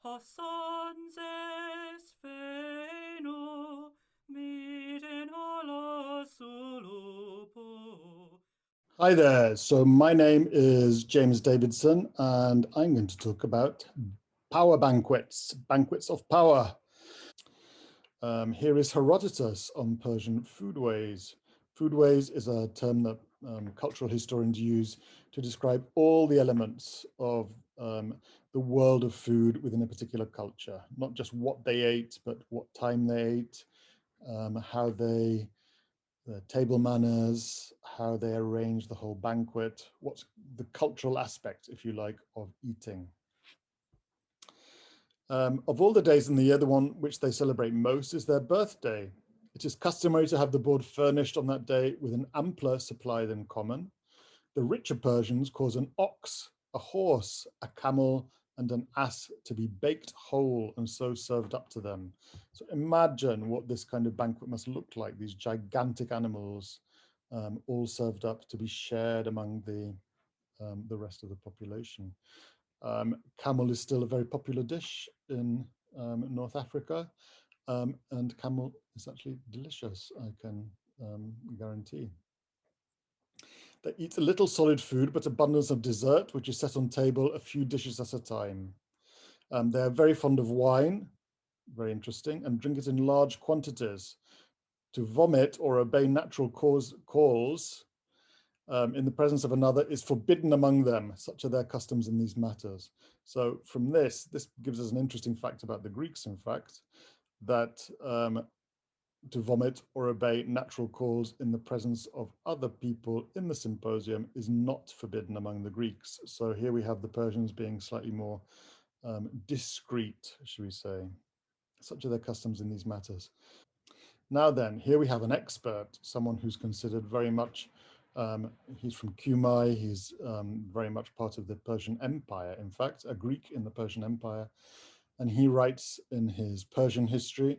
Hossans es feno, miden holos sulupo. Hi there. So my name is James Davidson, and I'm going to talk about power banquets, banquets of power. Here is Herodotus on Persian foodways. Foodways is a term that cultural historians use to describe all the elements of the world of food within a particular culture, not just what they ate, but what time they ate, how they the table manners, how they arrange the whole banquet, what's the cultural aspect, if you like, of eating. Of all the days in the year, the one which they celebrate most is their birthday. It is customary to have the board furnished on that day with an ampler supply than common. The richer Persians cause an ox, a horse, a camel, and an ass to be baked whole and so served up to them. So imagine what this kind of banquet must look like, these gigantic animals all served up to be shared among the rest of the population. Camel is still a very popular dish in North Africa, and camel is actually delicious, I can guarantee. They eat a little solid food, but abundance of dessert, which is set on table a few dishes at a time. They are very fond of wine, very interesting, and drink it in large quantities. To vomit or obey natural calls in the presence of another is forbidden among them. Such are their customs in these matters. So from this gives us an interesting fact about the Greeks, in fact, that to vomit or obey natural calls in the presence of other people in the symposium is not forbidden among the Greeks. So here we have the Persians being slightly more discreet, should we say. Such are their customs in these matters. Now then, here we have an expert, someone who's considered very much, he's from Cumae, he's very much part of the Persian Empire, in fact, a Greek in the Persian Empire. And he writes in his Persian history,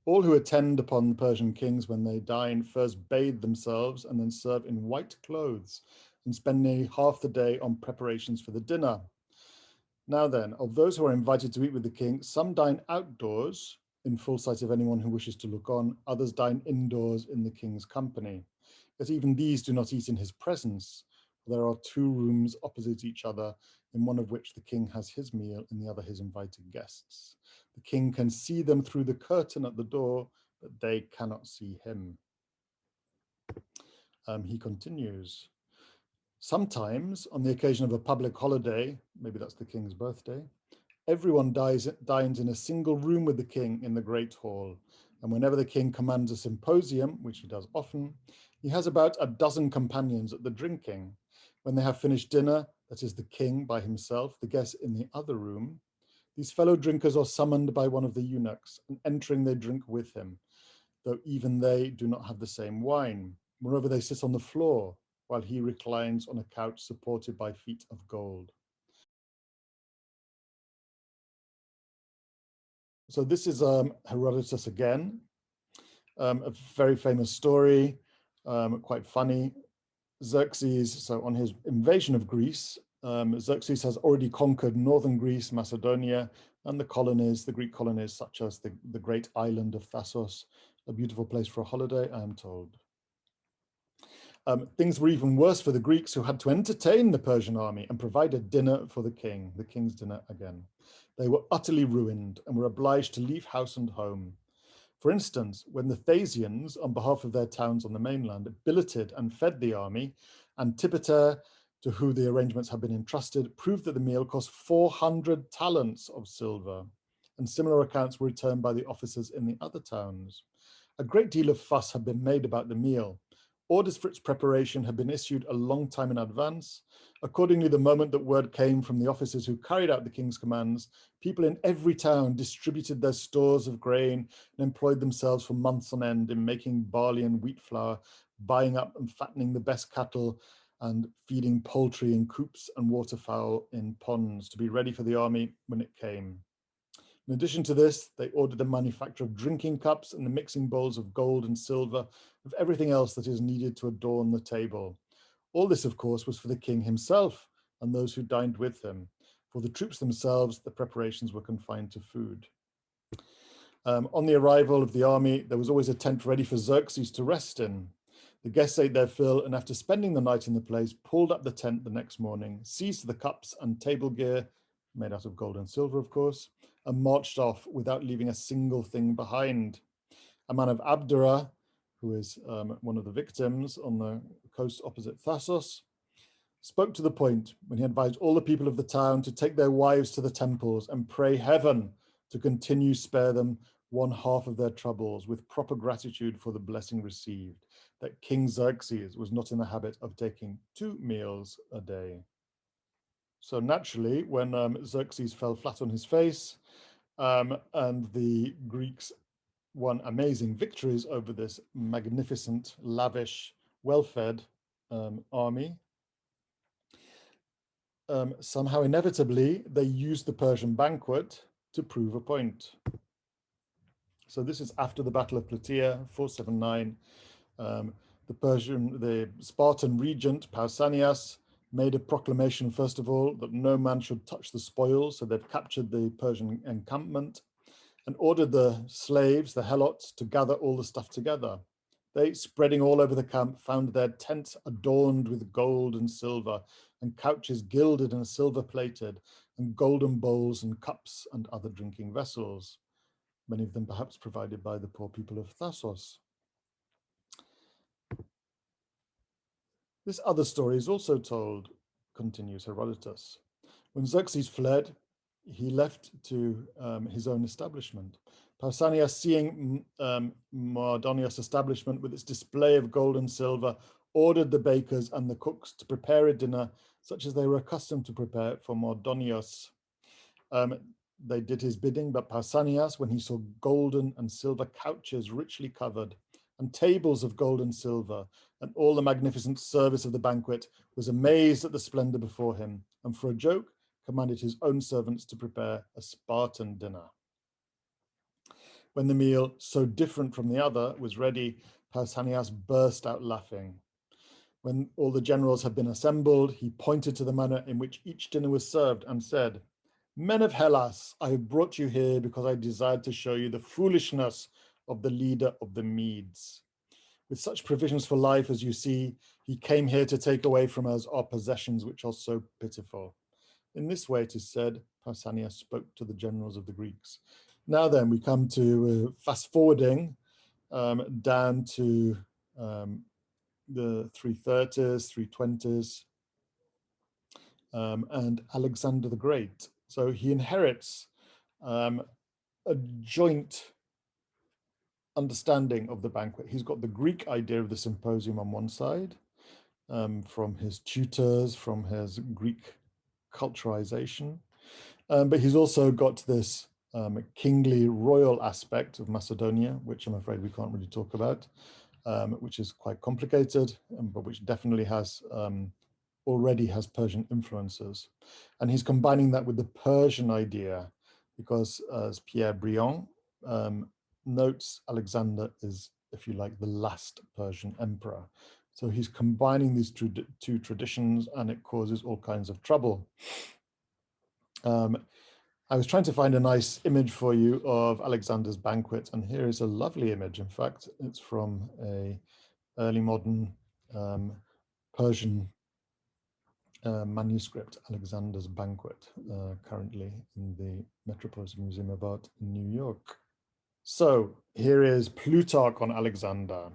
all who attend upon the Persian kings when they dine first bathe themselves and then serve in white clothes and spend nearly half the day on preparations for the dinner. Now then, of those who are invited to eat with the king, some dine outdoors in full sight of anyone who wishes to look on, others dine indoors in the king's company. Yet even these do not eat in his presence. There are two rooms opposite each other, in one of which the king has his meal, in the other his invited guests. The king can see them through the curtain at the door, but they cannot see him. He continues. Sometimes, on the occasion of a public holiday, maybe that's the king's birthday, everyone dines in a single room with the king in the great hall. And whenever the king commands a symposium, which he does often, he has about a dozen companions at the drinking. When they have finished dinner, that is the king by himself, the guests in the other room, these fellow drinkers are summoned by one of the eunuchs, and entering they drink with him, though even they do not have the same wine. Moreover, they sit on the floor, while he reclines on a couch supported by feet of gold. So this is Herodotus again, a very famous story, quite funny. Xerxes, so on his invasion of Greece, Xerxes has already conquered northern Greece, Macedonia, and the colonies, the Greek colonies, such as the great island of Thasos, a beautiful place for a holiday, I am told. Things were even worse for the Greeks, who had to entertain the Persian army and provide a dinner for the king's dinner again. They were utterly ruined and were obliged to leave house and home. For instance, when the Thasians, on behalf of their towns on the mainland, billeted and fed the army, Antipater, to whom the arrangements had been entrusted, proved that the meal cost 400 talents of silver, and similar accounts were returned by the officers in the other towns. A great deal of fuss had been made about the meal. Orders for its preparation had been issued a long time in advance. Accordingly, the moment that word came from the officers who carried out the king's commands, people in every town distributed their stores of grain and employed themselves for months on end in making barley and wheat flour, buying up and fattening the best cattle, and feeding poultry in coops and waterfowl in ponds to be ready for the army when it came. In addition to this, they ordered the manufacture of drinking cups and the mixing bowls of gold and silver, of everything else that is needed to adorn the table. All this, of course, was for the king himself and those who dined with him. For the troops themselves, the preparations were confined to food. On the arrival of the army, there was always a tent ready for Xerxes to rest in. The guests ate their fill, and after spending the night in the place, pulled up the tent the next morning, seized the cups and table gear, made out of gold and silver, of course, and marched off without leaving a single thing behind. A man of Abdera, who is one of the victims on the coast opposite Thassos, spoke to the point when he advised all the people of the town to take their wives to the temples and pray heaven to continue spare them one half of their troubles with proper gratitude for the blessing received, that King Xerxes was not in the habit of taking 2 meals a day. So naturally, when Xerxes fell flat on his face and the Greeks won amazing victories over this magnificent, lavish, well-fed army, somehow inevitably they used the Persian banquet to prove a point. So this is after the Battle of Plataea, 479. The Spartan regent Pausanias made a proclamation, first of all, that no man should touch the spoils. So they've captured the Persian encampment and ordered the slaves, the helots, to gather all the stuff together. They, spreading all over the camp, found their tents adorned with gold and silver, and couches gilded and silver plated, and golden bowls and cups and other drinking vessels, many of them perhaps provided by the poor people of Thassos. This other story is also told, continues Herodotus. When Xerxes fled, he left to his own establishment. Pausanias, seeing Mardonius' establishment with its display of gold and silver, ordered the bakers and the cooks to prepare a dinner such as they were accustomed to prepare for Mardonius. They did his bidding, but Pausanias, when he saw golden and silver couches richly covered, and tables of gold and silver, and all the magnificent service of the banquet, was amazed at the splendor before him, and for a joke commanded his own servants to prepare a Spartan dinner. When the meal, so different from the other, was ready, Pausanias burst out laughing. When all the generals had been assembled, he pointed to the manner in which each dinner was served and said, "Men of Hellas, I have brought you here because I desired to show you the foolishness of the leader of the Medes. With such provisions for life as you see, he came here to take away from us our possessions, which are so pitiful." In this way, it is said, Pausanias spoke to the generals of the Greeks. Now then, we come to fast forwarding down to the 330s, 320s, and Alexander the Great. So he inherits a joint understanding of the banquet. He's got the Greek idea of the symposium on one side, from his tutors, from his Greek culturalization, but he's also got this kingly royal aspect of Macedonia, which I'm afraid we can't really talk about, which is quite complicated, but which definitely has already has Persian influences. And he's combining that with the Persian idea, because as Pierre Briand notes, Alexander is, if you like, the last Persian emperor. So he's combining these two traditions, and it causes all kinds of trouble. I was trying to find a nice image for you of Alexander's banquet, and here is a lovely image. In fact, it's from a early modern Persian manuscript, Alexander's Banquet, currently in the Metropolitan Museum of Art in New York. So here is Plutarch on Alexander.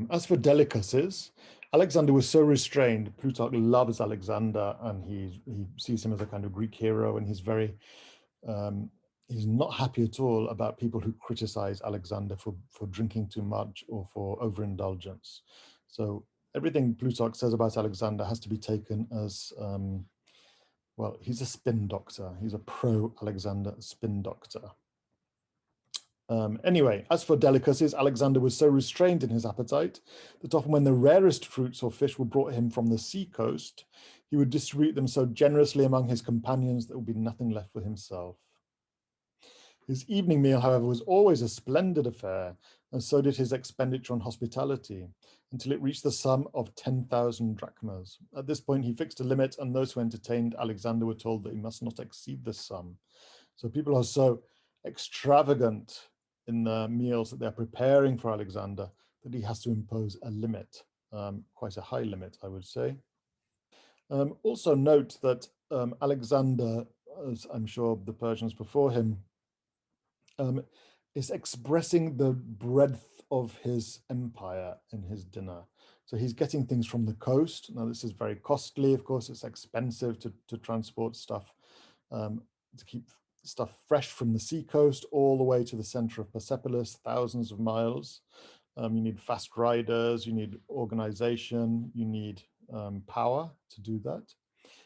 As for delicacies, Alexander was so restrained. Plutarch loves Alexander, and he sees him as a kind of Greek hero, and he's very, he's not happy at all about people who criticize Alexander for drinking too much or for overindulgence. So everything Plutarch says about Alexander has to be taken as, well, he's a spin doctor. He's a pro-Alexander spin doctor. Anyway, as for delicacies, Alexander was so restrained in his appetite that often when the rarest fruits or fish were brought him from the sea coast, he would distribute them so generously among his companions that there would be nothing left for himself. His evening meal, however, was always a splendid affair, and so did his expenditure on hospitality, until it reached the sum of 10,000 drachmas. At this point, he fixed a limit, and those who entertained Alexander were told that he must not exceed this sum. So people are so extravagant in the meals that they're preparing for Alexander that he has to impose a limit, quite a high limit, I would say. Also note that Alexander, as I'm sure the Persians before him, is expressing the breadth of his empire in his dinner. So he's getting things from the coast. Now this is very costly, of course, it's expensive to transport stuff, to keep stuff fresh from the seacoast all the way to the center of Persepolis, thousands of miles. You need fast riders, you need organization, you need power to do that.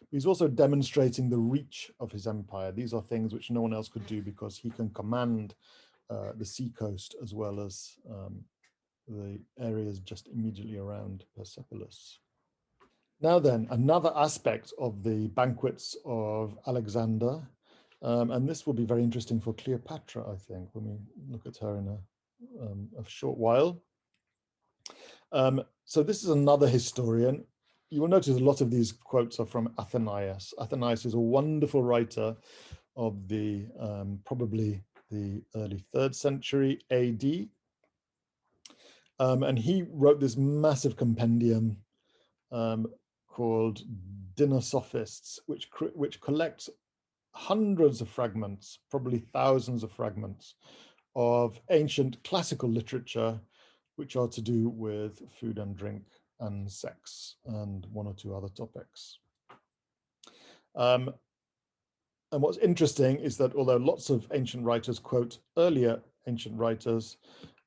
He's also demonstrating the reach of his empire. These are things which no one else could do because he can command the seacoast as well as the areas just immediately around Persepolis. Now then, another aspect of the banquets of Alexander, and this will be very interesting for Cleopatra, I think, when we look at her in a short while. So this is another historian. You will notice a lot of these quotes are from Athenaeus. Athenaeus is a wonderful writer of the probably the early 3rd century AD. And he wrote this massive compendium called Dinner Sophists, which collects hundreds of fragments, probably thousands of fragments of ancient classical literature, which are to do with food and drink and sex and one or two other topics. And what's interesting is that although lots of ancient writers quote earlier ancient writers,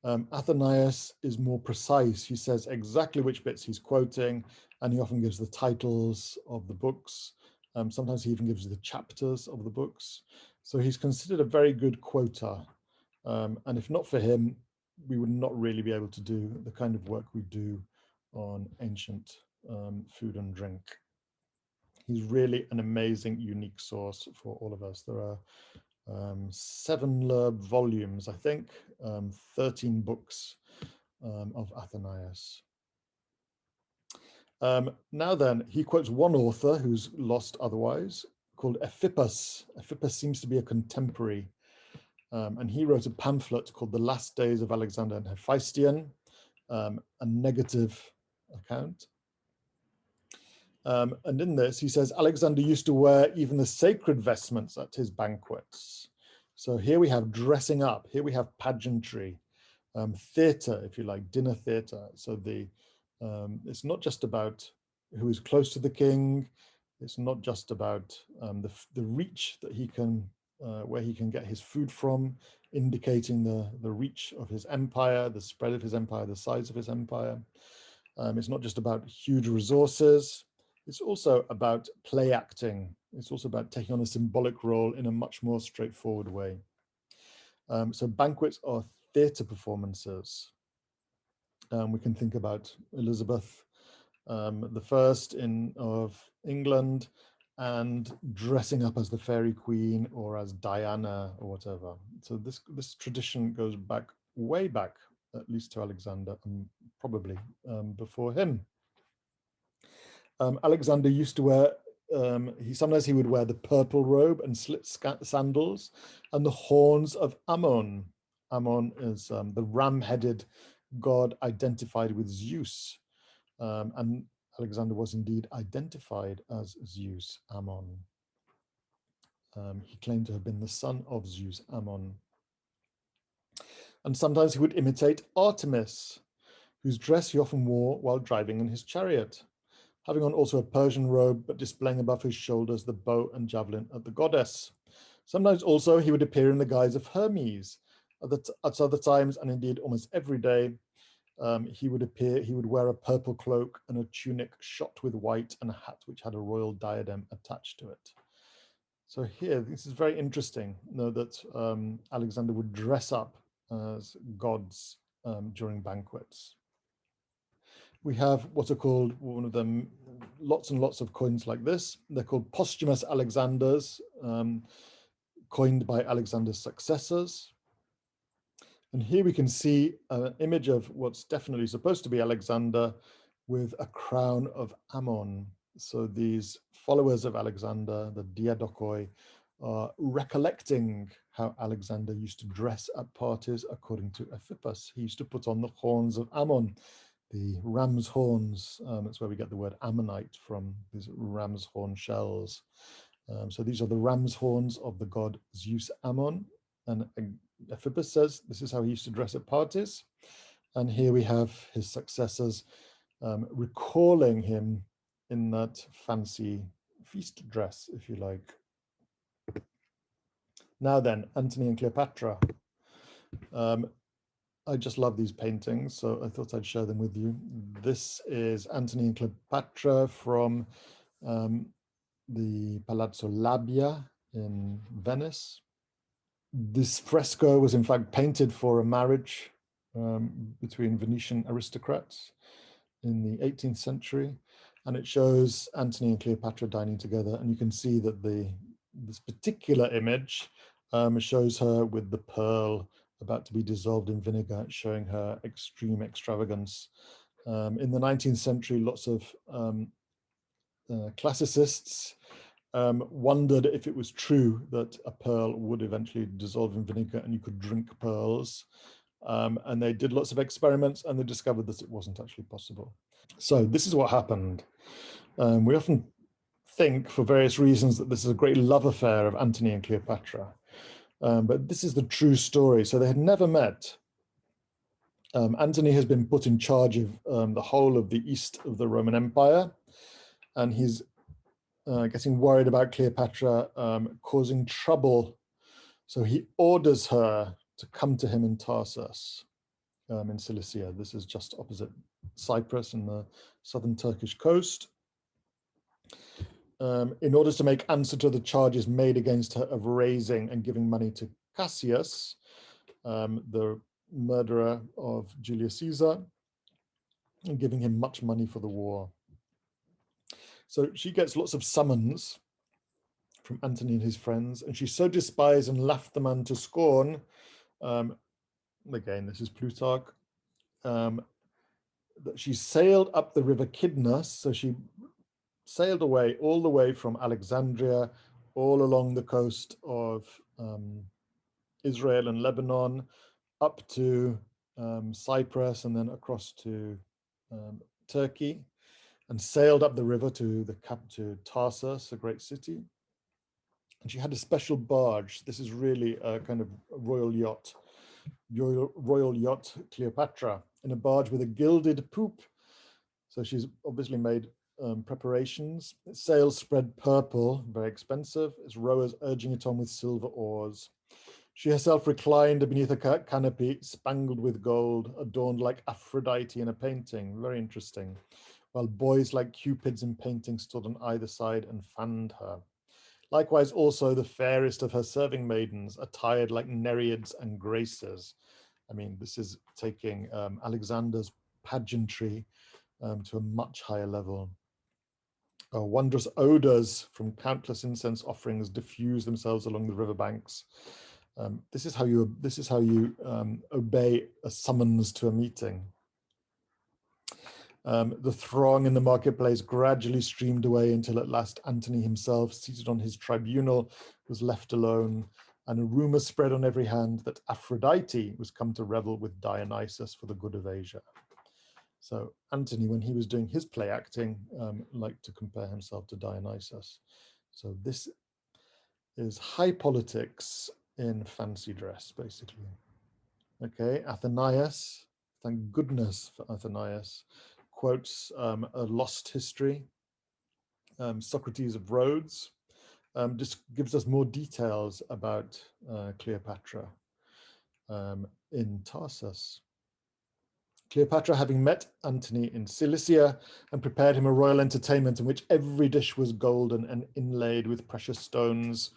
Athenaeus is more precise. He says exactly which bits he's quoting, and he often gives the titles of the books. Sometimes he even gives the chapters of the books. So he's considered a very good quoter. And if not for him, we would not really be able to do the kind of work we do on ancient food and drink. He's really an amazing, unique source for all of us. There are 7 volumes, I think, 13 books of Athenaeus. Now then, he quotes one author who's lost otherwise, called Ephippus. Ephippus seems to be a contemporary, and he wrote a pamphlet called The Last Days of Alexander and Hephaestion, a negative account. And in this, he says, Alexander used to wear even the sacred vestments at his banquets. So here we have dressing up, here we have pageantry, theatre, if you like, dinner theatre. So it's not just about who is close to the king. It's not just about the reach that he can, where he can get his food from, indicating the reach of his empire, the spread of his empire, the size of his empire. It's not just about huge resources. It's also about play acting. It's also about taking on a symbolic role in a much more straightforward way. So banquets are theatre performances. We can think about Elizabeth I of England and dressing up as the fairy queen or as Diana or whatever. So this tradition goes back, way back, at least to Alexander, and probably before him. Alexander used to wear, sometimes he would wear the purple robe and slit sandals and the horns of Ammon. Ammon is the ram-headed god identified with Zeus. And Alexander was indeed identified as Zeus Ammon. He claimed to have been the son of Zeus Ammon. And sometimes he would imitate Artemis, whose dress he often wore while driving in his chariot, having on also a Persian robe, but displaying above his shoulders the bow and javelin of the goddess. Sometimes also he would appear in the guise of Hermes. At other times, and indeed almost every day, he would wear a purple cloak and a tunic shot with white and a hat which had a royal diadem attached to it. So here, this is very interesting, that Alexander would dress up as gods during banquets. We have what are called, one of them, lots and lots of coins like this. They're called posthumous Alexanders. coined by Alexander's successors. And here we can see an image of what's definitely supposed to be Alexander with a crown of Ammon. So these followers of Alexander, the Diadokoi, are recollecting how Alexander used to dress at parties according to Ephippus. He used to put on the horns of Ammon, the ram's horns. That's where we get the word ammonite from, these ram's horn shells. So these are the ram's horns of the god Zeus Ammon. And Ephippus says this is how he used to dress at parties. And here we have his successors recalling him in that fancy feast dress, if you like. Now then, Antony and Cleopatra. I just love these paintings, so I thought I'd share them with you. This is Antony and Cleopatra from the Palazzo Labia in Venice. This fresco was in fact painted for a marriage between Venetian aristocrats in the 18th century, and it shows Antony and Cleopatra dining together, and you can see that this particular image shows her with the pearl about to be dissolved in vinegar, showing her extreme extravagance. In the 19th century, lots of classicists wondered if it was true that a pearl would eventually dissolve in vinegar and you could drink pearls. And they did lots of experiments and they discovered that it wasn't actually possible. So this is what happened. We often think, for various reasons, that this is a great love affair of Antony and Cleopatra. But this is the true story. So they had never met. Antony has been put in charge of the whole of the east of the Roman Empire, and he's getting worried about Cleopatra causing trouble. So he orders her to come to him in Tarsus, in Cilicia. This is just opposite Cyprus in the southern Turkish coast. In order to make answer to the charges made against her of raising and giving money to Cassius, the murderer of Julius Caesar, and giving him much money for the war. So she gets lots of summons from Antony and his friends, and she so despised and laughed the man to scorn. Again, this is Plutarch. That she sailed up the river Kidnus, so she sailed away all the way from Alexandria, all along the coast of Israel and Lebanon, up to Cyprus, and then across to Turkey, and sailed up the river to Tarsus, a great city. And she had a special barge. This is really a kind of royal yacht Cleopatra, in a barge with a gilded poop. So she's obviously made preparations. Its sails spread purple, very expensive. Its rowers urging it on with silver oars. She herself reclined beneath a canopy spangled with gold, adorned like Aphrodite in a painting. Very interesting. While boys like cupids in painting stood on either side and fanned her. Likewise, also the fairest of her serving maidens, attired like Nereids and Graces. I mean, this is taking Alexander's pageantry to a much higher level. Wondrous odors from countless incense offerings diffuse themselves along the riverbanks. This is how you obey a summons to a meeting. The throng in the marketplace gradually streamed away until at last Antony himself, seated on his tribunal, was left alone, and a rumor spread on every hand that Aphrodite was come to revel with Dionysus for the good of Asia. So Antony, when he was doing his play acting, liked to compare himself to Dionysus. So this is high politics in fancy dress, basically. Okay, Athenaeus, thank goodness for Athenaeus, quotes a lost history, Socrates of Rhodes, just gives us more details about Cleopatra in Tarsus. Cleopatra, having met Antony in Cilicia and prepared him a royal entertainment in which every dish was golden and inlaid with precious stones,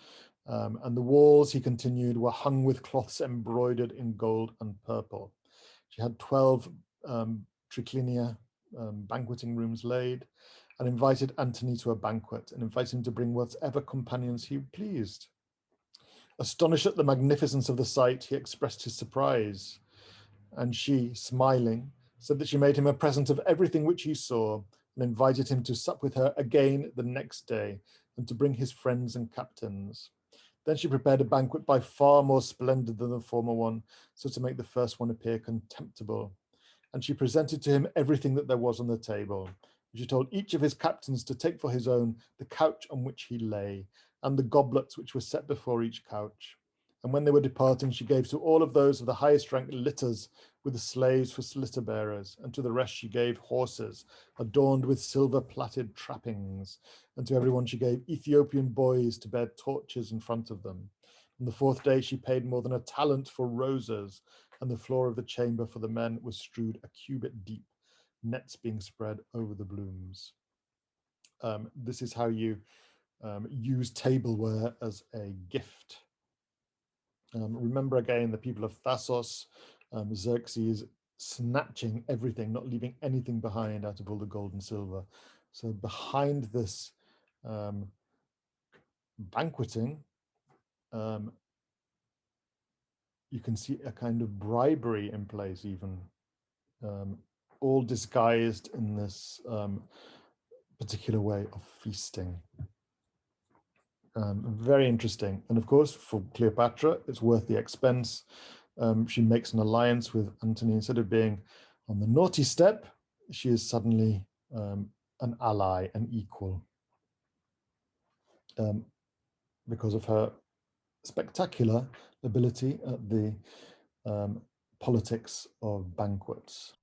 and the walls, he continued, were hung with cloths embroidered in gold and purple. She had 12 triclinia, banqueting rooms laid, and invited Antony to a banquet and invited him to bring whatever companions he pleased. Astonished at the magnificence of the sight, he expressed his surprise. And she, smiling, said that she made him a present of everything which he saw, and invited him to sup with her again the next day, and to bring his friends and captains. Then she prepared a banquet by far more splendid than the former one, so to make the first one appear contemptible. And she presented to him everything that there was on the table. And she told each of his captains to take for his own the couch on which he lay, and the goblets which were set before each couch. And when they were departing, she gave to all of those of the highest rank litters with the slaves for litter bearers, and to the rest she gave horses adorned with silver plaited trappings, and to everyone she gave Ethiopian boys to bear torches in front of them. On the fourth day she paid more than a talent for roses, and the floor of the chamber for the men was strewed a cubit deep, nets being spread over the blooms. This is how you use tableware as a gift. Remember again the people of Thasos, Xerxes snatching everything, not leaving anything behind out of all the gold and silver. So behind this banqueting, you can see a kind of bribery in place even, all disguised in this particular way of feasting. Very interesting. And of course, for Cleopatra, it's worth the expense. She makes an alliance with Antony. Instead of being on the naughty step, she is suddenly an ally, an equal, because of her spectacular ability at the politics of banquets.